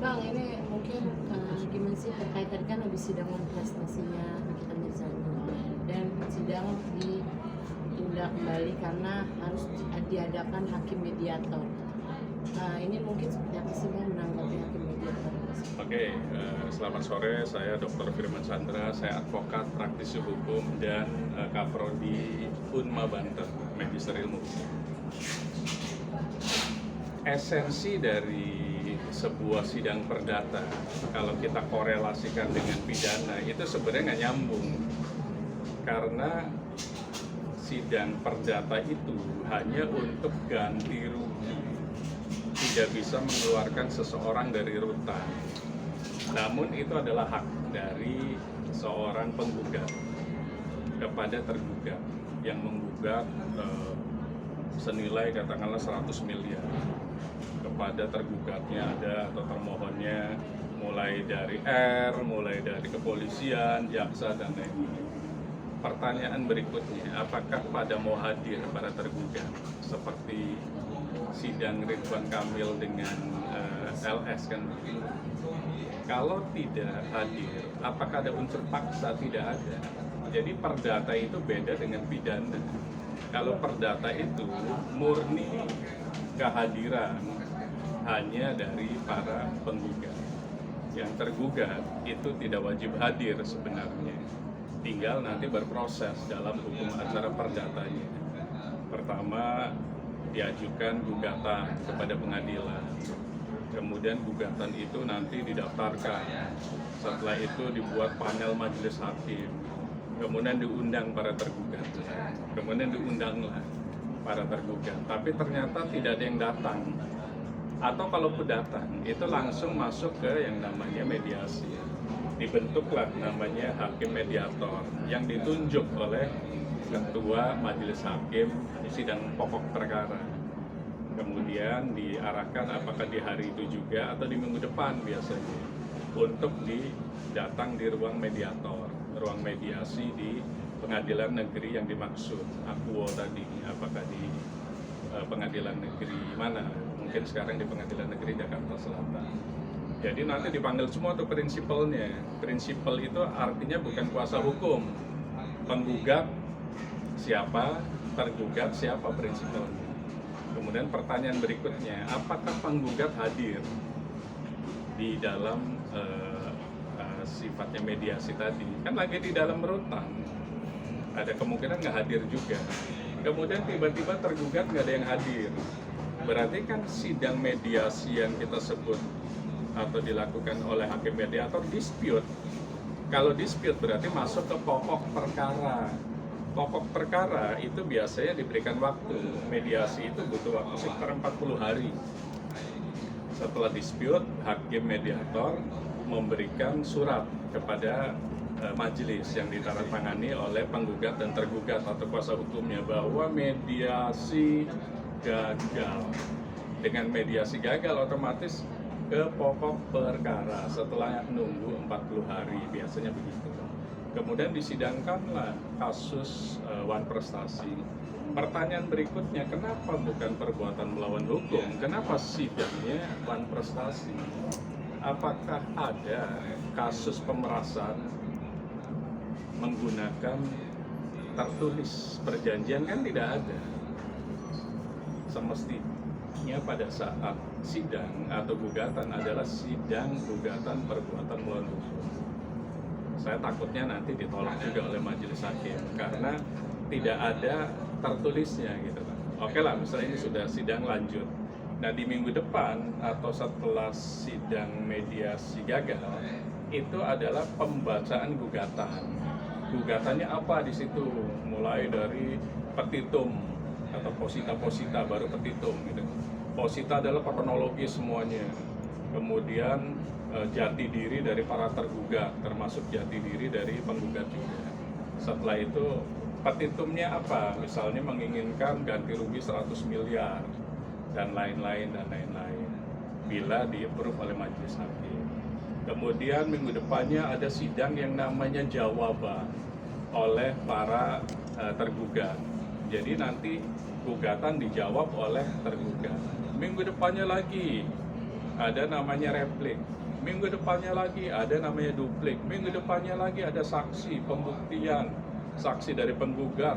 Bang, ini mungkin gimana sih terkait tadi kan habis sidang prestasinya Nikita Mirzani dan sidang ditunda kembali karena harus diadakan hakim mediator. Nah, ini mungkin seperti apa sih Bang menanggapi hakim mediator ini? Oke, selamat sore. Saya Dr. Firman Chandra, saya advokat, praktisi hukum, dan Kaprodi Unma Banten, Magister Ilmu. Esensi dari sebuah sidang perdata, kalau kita korelasikan dengan pidana, itu sebenarnya nggak nyambung. Karena sidang perdata itu hanya untuk ganti rugi, tidak bisa mengeluarkan seseorang dari rutan. Namun itu adalah hak dari seorang penggugat kepada tergugat yang menggugat senilai katakanlah 100 miliar kepada tergugatnya ada atau termohonnya, mulai dari R, mulai dari kepolisian, jaksa, dan lain-lain. Pertanyaan berikutnya, apakah pada mau hadir para tergugat seperti sidang Ridwan Kamil dengan LS kan? Kalau tidak hadir, apakah ada unsur paksa? Tidak ada. Jadi perdata itu beda dengan pidana. Kalau perdata itu murni kehadiran hanya dari para penggugat. Yang tergugat itu tidak wajib hadir sebenarnya. Tinggal nanti berproses dalam hukum acara perdatanya. Pertama, diajukan gugatan kepada pengadilan. Kemudian gugatan itu nanti didaftarkan. Setelah itu dibuat panel majelis hakim. Kemudian diundang para tergugat. Kemudian diundanglah para tergugat. Tapi ternyata tidak ada yang datang. Atau kalaupun datang, itu langsung masuk ke yang namanya mediasi. Dibentuklah namanya hakim mediator yang ditunjuk oleh ketua majelis hakim sidang pokok perkara. Kemudian diarahkan apakah di hari itu juga atau di minggu depan biasanya untuk datang di ruang mediator, ruang mediasi di pengadilan negeri yang dimaksud, Akuo tadi, apakah di pengadilan negeri mana? Mungkin sekarang di pengadilan negeri Jakarta Selatan. Jadi nanti dipanggil semua tuh prinsipalnya. Prinsipal itu artinya bukan kuasa hukum. Penggugat siapa, tergugat siapa prinsipalnya. Kemudian pertanyaan berikutnya, apakah penggugat hadir di dalam sifatnya mediasi tadi? Kan lagi di dalam rutan, ada kemungkinan nggak hadir juga. Kemudian tiba-tiba tergugat nggak ada yang hadir. Berarti kan sidang mediasi yang kita sebut atau dilakukan oleh hakim mediator dispute. Kalau dispute berarti masuk ke pokok perkara. Pokok perkara itu biasanya diberikan waktu. Mediasi itu butuh waktu sekitar 40 hari. Setelah dispute, hakim mediator memberikan surat kepada majelis yang ditandatangani oleh penggugat dan tergugat atau kuasa hukumnya bahwa mediasi gagal. Dengan mediasi gagal otomatis ke pokok perkara setelah nunggu 40 hari, biasanya begitu. Kemudian disidangkanlah kasus wan prestasi. Pertanyaan berikutnya, kenapa bukan perbuatan melawan hukum? Kenapa sidangnya wan prestasi? Apakah ada kasus pemerasan menggunakan tertulis perjanjian? Kan tidak ada. Semestinya pada saat sidang atau gugatan adalah sidang gugatan perbuatan melawan hukum. Saya takutnya nanti ditolak juga oleh majelis hakim karena tidak ada tertulisnya gitu kan. Oke lah, misalnya ini sudah sidang lanjut. Nah di minggu depan atau setelah sidang mediasi gagal itu adalah pembacaan gugatan. Gugatannya apa di situ? Mulai dari petitum atau posita baru petitum gitu. Posita adalah kronologi semuanya. Kemudian jati diri dari para tergugat, termasuk jati diri dari penggugat juga. Setelah itu petitumnya apa? Misalnya menginginkan ganti rugi 100 miliar dan lain-lain dan lain-lain. Bila di-approve oleh majelis hakim. Kemudian minggu depannya ada sidang yang namanya jawaban oleh para tergugat. Jadi nanti gugatan dijawab oleh tergugat. Minggu depannya lagi ada namanya replik, minggu depannya lagi ada namanya duplik, minggu depannya lagi ada saksi pembuktian, saksi dari penggugat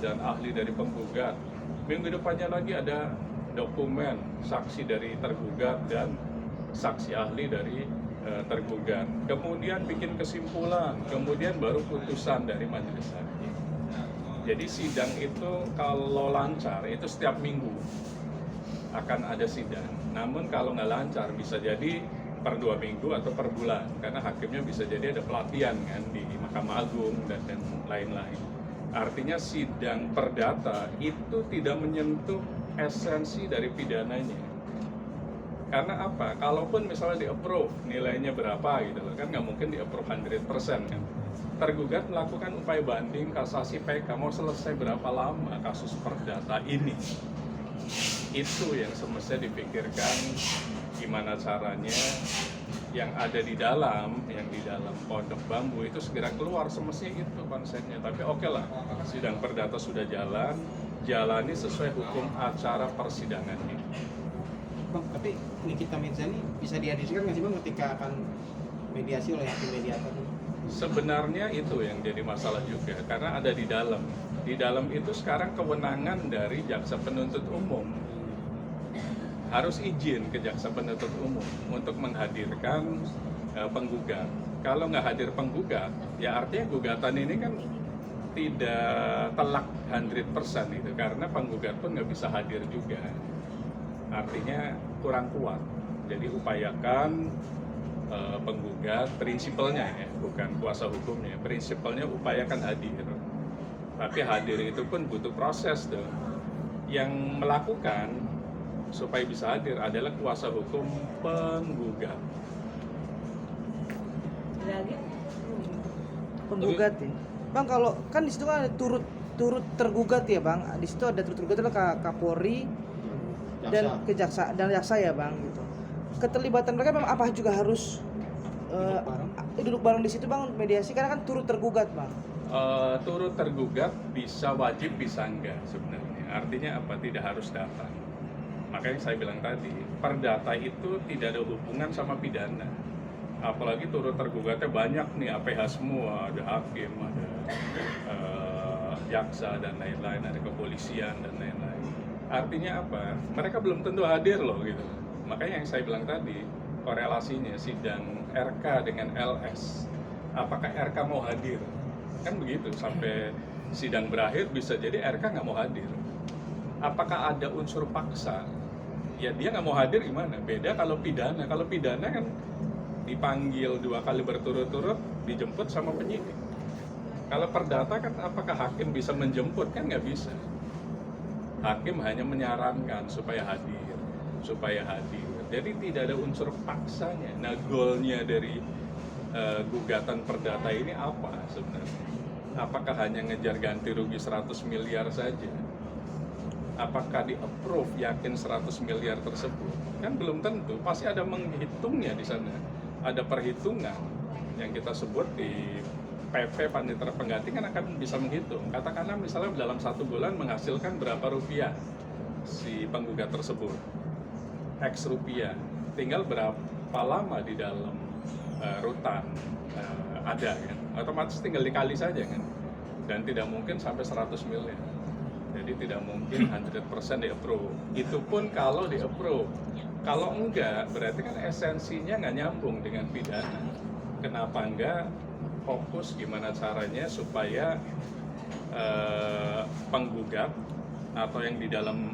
dan ahli dari penggugat, minggu depannya lagi ada dokumen saksi dari tergugat dan saksi ahli dari tergugat, kemudian bikin kesimpulan, kemudian baru putusan dari majelis hakim. Jadi sidang itu kalau lancar itu setiap minggu akan ada sidang. Namun kalau nggak lancar bisa jadi per 2 minggu atau per bulan, karena hakimnya bisa jadi ada pelatihan kan di Mahkamah Agung dan lain-lain. Artinya sidang perdata itu tidak menyentuh esensi dari pidananya. Karena apa? Kalaupun misalnya di-approve nilainya berapa gitu loh, kan nggak mungkin di-approve 100% kan. Tergugat melakukan upaya banding, kasasi, PK, mau selesai berapa lama kasus perdata ini? Itu yang semestinya dipikirkan gimana caranya yang ada di dalam Pondok Bambu itu segera keluar, semestinya itu konsepnya. Tapi oke lah, sidang perdata sudah jalan, jalani sesuai hukum acara persidangan ini. Bang, tapi Nikita Mirzani bisa dihadirkan nggak sih Bang ketika akan mediasi oleh hakim mediator? Sebenarnya itu yang jadi masalah juga, karena ada di dalam. Di dalam itu sekarang kewenangan dari jaksa penuntut umum. Harus izin ke jaksa penuntut umum untuk menghadirkan penggugat. Kalau nggak hadir penggugat, ya artinya gugatan ini kan tidak telak 100% itu, karena penggugat pun nggak bisa hadir juga. Artinya kurang kuat. Jadi upayakan penggugat, prinsipalnya ya, bukan kuasa hukumnya, prinsipalnya upayakan hadir. Tapi hadir itu pun butuh proses tuh. Yang melakukan supaya bisa hadir adalah kuasa hukum penggugat. Lagi Penggugat ya. Bang, kalau kan di situ kan ada turut tergugat ya Bang. Di situ ada turut tergugat adalah Kapolri dan kejaksa dan jaksa ya Bang gitu. Keterlibatan mereka memang apa juga harus duduk bareng di situ Bang mediasi, karena kan turut tergugat Bang. Turut tergugat bisa wajib bisa enggak sebenarnya. Artinya apa? Tidak harus datang. Makanya saya bilang tadi, perdata itu tidak ada hubungan sama pidana. Apalagi turut tergugatnya banyak nih, APH semua, ada hakim, ada jaksa dan lain-lain, ada kepolisian dan lain-lain. Artinya apa? Mereka belum tentu hadir loh gitu. Makanya yang saya bilang tadi, korelasinya sidang RK dengan LS. Apakah RK mau hadir? Kan begitu, sampai sidang berakhir bisa jadi RK nggak mau hadir. Apakah ada unsur paksa? Ya dia nggak mau hadir gimana? Beda kalau pidana. Kalau pidana kan dipanggil 2 kali berturut-turut, dijemput sama penyidik. Kalau perdata kan apakah hakim bisa menjemput? Kan nggak bisa. Hakim hanya menyarankan supaya hadir. Jadi tidak ada unsur paksanya. Nah, goalnya dari gugatan perdata ini apa sebenarnya? Apakah hanya ngejar ganti rugi 100 miliar saja? Apakah di-approve yakin 100 miliar tersebut? Kan belum tentu, pasti ada menghitungnya di sana. Ada perhitungan yang kita sebut di PP Panitera Pengganti kan akan bisa menghitung. Katakanlah misalnya dalam 1 bulan menghasilkan berapa rupiah si penggugat tersebut, X rupiah, tinggal berapa lama di dalam rutan ada kan, otomatis tinggal dikali saja kan, dan tidak mungkin sampai 100 miliar. Jadi tidak mungkin 100% di-approve. Itu pun kalau di-approve. Kalau enggak, berarti kan esensinya nggak nyambung dengan pidana. Kenapa enggak fokus gimana caranya supaya penggugat atau yang di dalam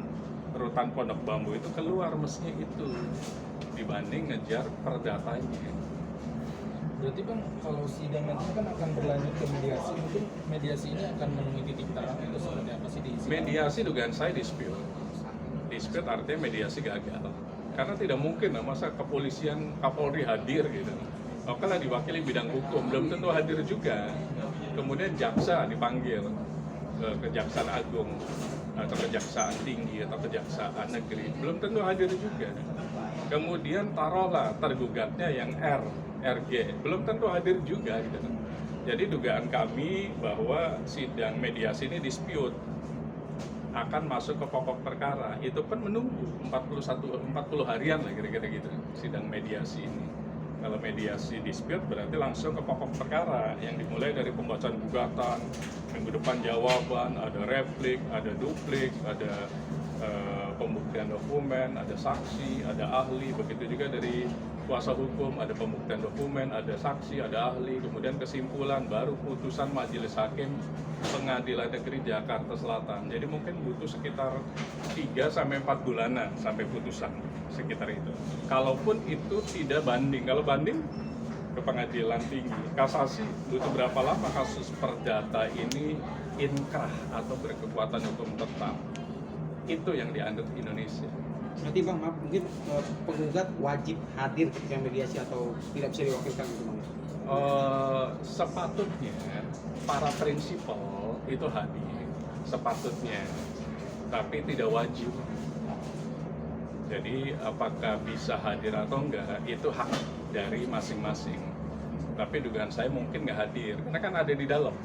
rutan Pondok Bambu itu keluar mestinya itu, dibanding ngejar perdatanya. Berarti Bang, kalau sidang nanti kan akan berlanjut ke mediasi, mungkin mediasi ini akan menemui titik terang itu seperti apa sih di sidang? Mediasi dugaan saya dispute. Dispute artinya mediasi gagal. Karena tidak mungkin lah masa kepolisian, Kapolri hadir gitu. Oke lah diwakili bidang hukum, belum tentu hadir juga. Kemudian jaksa dipanggil ke Kejaksaan Agung atau Kejaksaan Tinggi atau Kejaksaan Negeri, belum tentu hadir juga. Kemudian taruhlah tergugatnya yang RG, belum tentu hadir juga gitu. Jadi dugaan kami bahwa sidang mediasi ini dispute akan masuk ke pokok perkara. Itu pun menunggu 40 harian lah kira-kira gitu sidang mediasi ini. Kalau mediasi dispute berarti langsung ke pokok perkara yang dimulai dari pembacaan gugatan, minggu depan jawaban, ada replik, ada duplik, ada pembuktian dokumen, ada saksi, ada ahli, begitu juga dari kuasa hukum, ada pembuktian dokumen, ada saksi, ada ahli, kemudian kesimpulan, baru putusan Majelis Hakim Pengadilan Negeri Jakarta Selatan. Jadi mungkin butuh sekitar 3-4 bulanan sampai putusan, sekitar itu. Kalaupun itu tidak banding, kalau banding ke pengadilan tinggi, kasasi butuh berapa lama kasus perdata ini inkrah atau berkekuatan hukum tetap. Itu yang dianut Indonesia. Berarti Bang, maaf, mungkin penggugat wajib hadir ketika mediasi atau tidak bisa diwakilkan gitu Bang? Sepatutnya para prinsipal itu hadir, sepatutnya, tapi tidak wajib. Jadi apakah bisa hadir atau enggak itu hak dari masing-masing. Tapi dugaan saya mungkin nggak hadir, karena kan ada di dalam.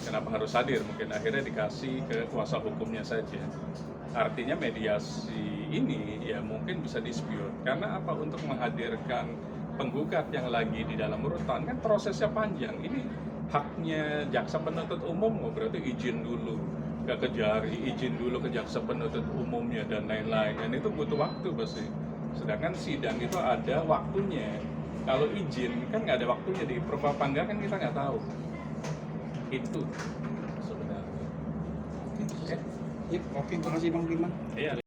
Kenapa harus hadir? Mungkin akhirnya dikasih ke kuasa hukumnya saja. Artinya mediasi ini ya mungkin bisa dispute. Karena apa? Untuk menghadirkan penggugat yang lagi di dalam rutan kan prosesnya panjang. Ini haknya jaksa penuntut umum, berarti izin dulu ke Kejari, izin dulu ke jaksa penuntut umumnya dan lain-lain. Dan itu butuh waktu pasti. Sedangkan sidang itu ada waktunya. Kalau izin kan nggak ada waktunya, di perpa apa enggak kan kita nggak tahu. Itu sebenarnya. Oke, terima kasih Bang Firman. Iya.